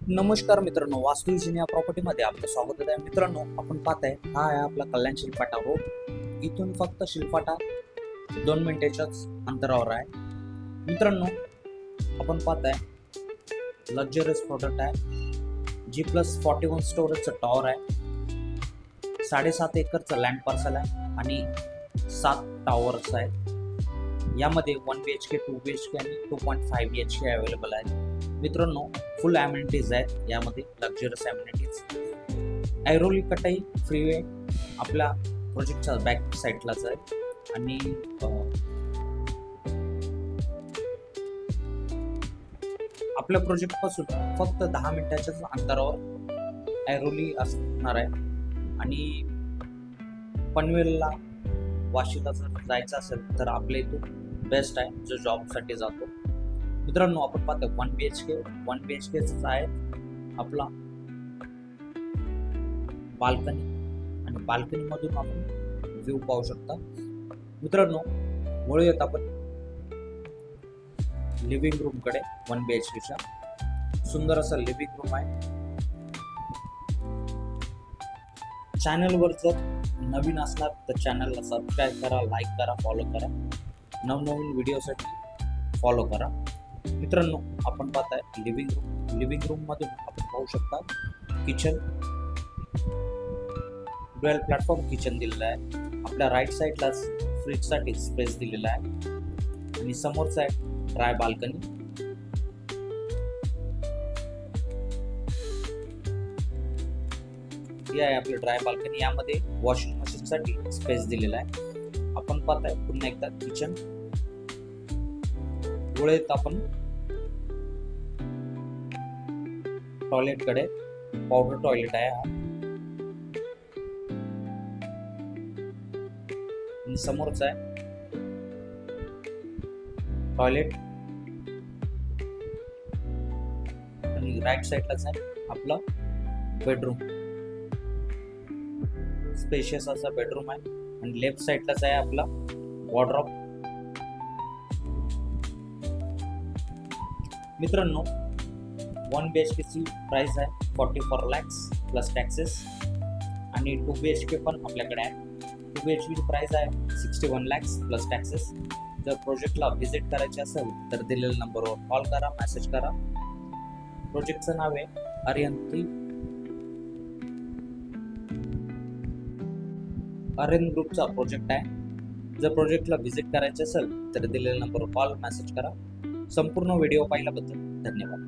नमस्कार मित्रांनो, वास्तू इंजिनियर या प्रॉपर्टीमध्ये आपलं स्वागत आहे. मित्रांनो, आपण पाहताय हा आहे आपला कल्याण शिलफाटा रोड. इथून फक्त शिलफाटा 2 मिनिटाच्याच अंतरावर आहे. मित्रांनो, आपण पाहताय लक्झरियस प्रोडक्ट आहे. G+41 स्टोरेजचं टॉवर आहे. 7.5 एकरचं लँड पार्सल आहे आणि 7 टॉवर्स आहेत. यामध्ये 1 BHK, 2 BHK आणि 2.5 BHK अवेलेबल आहे. मित्रांनो, फुल ॲम्युनिटीज आहेत यामध्ये, लक्झरियस ॲम्युनिटीज. ऐरोली कटाई फ्रीवे आपल्या प्रोजेक्टच्या बॅक साईडलाच आहे आणि आपल्या प्रोजेक्टपासून फक्त 10 मिनिटाच्याच अंतरावर ऐरोली असणार आहे. आणि पनवेलला, वाशीला जर जायचं असेल तर आपल्या इथून बेस्ट आहे जो जॉबसाठी जातो. मित्रांनो, आपण पाहतो 1 BHKच आहे आपला बाल्कनी आणि बाल्कनीमधून आपण व्ह्यू पाहू शकता. मित्रांनो, वळूयात आपण लिव्हिंग रूमकडे. 1 BHKच्या सुंदर असं लिव्हिंग रूम आहे. चॅनलवर जर नवीन असणार तर चॅनलला सबस्क्राईब करा, लाईक करा, फॉलो करा. नवनवीन व्हिडिओसाठी फॉलो करा. मित्रांनो, आपण पाहताय लिव्हिंग रूम मधून आपण पाहू शकता किचन. ड्युअल प्लॅटफॉर्म किचन दिलेलं आहे. आपल्या राईट साईडलाच फ्रीजसाठी स्पेस दिलेला आहे आणि समोरचा आहे ड्राय बाल्कनी. ही आहे आपली ड्राय बाल्कनी. यामध्ये वॉशिंग मशीनसाठी स्पेस दिलेला आहे. आपण पाहताय पुन्हा एकदा किचन. वेळेत आपण टॉयलेटकडे. पावडर टॉयलेट आहे हा आणि समोरचा आहे टॉयलेट आणि राईट साईडलाच आहे आपला बेडरूम. स्पेशियस असा बेडरूम आहे आणि लेफ्ट साईडलाच आहे आपला वॉर्डरोब. मित्रांनो, 1 BHKची प्राइस आहे 44 lakhs प्लस टॅक्सेस आणि 2 BHK पण आपल्याकडे आहे. 2 BHKची प्राइस आहे 61 lakhs प्लस टॅक्सेस. जर प्रोजेक्टला व्हिजिट करायचे असेल तर दिलेल्या नंबरवर कॉल करा, मेसेज करा. प्रोजेक्टचं नाव आहे आर्यन ग्रुपचा प्रोजेक्ट आहे. जर प्रोजेक्टला व्हिजिट करायचे असेल तर दिलेल्या नंबरवर कॉल, मेसेज करा. संपूर्ण व्हिडिओ पाहिल्याबद्दल धन्यवाद.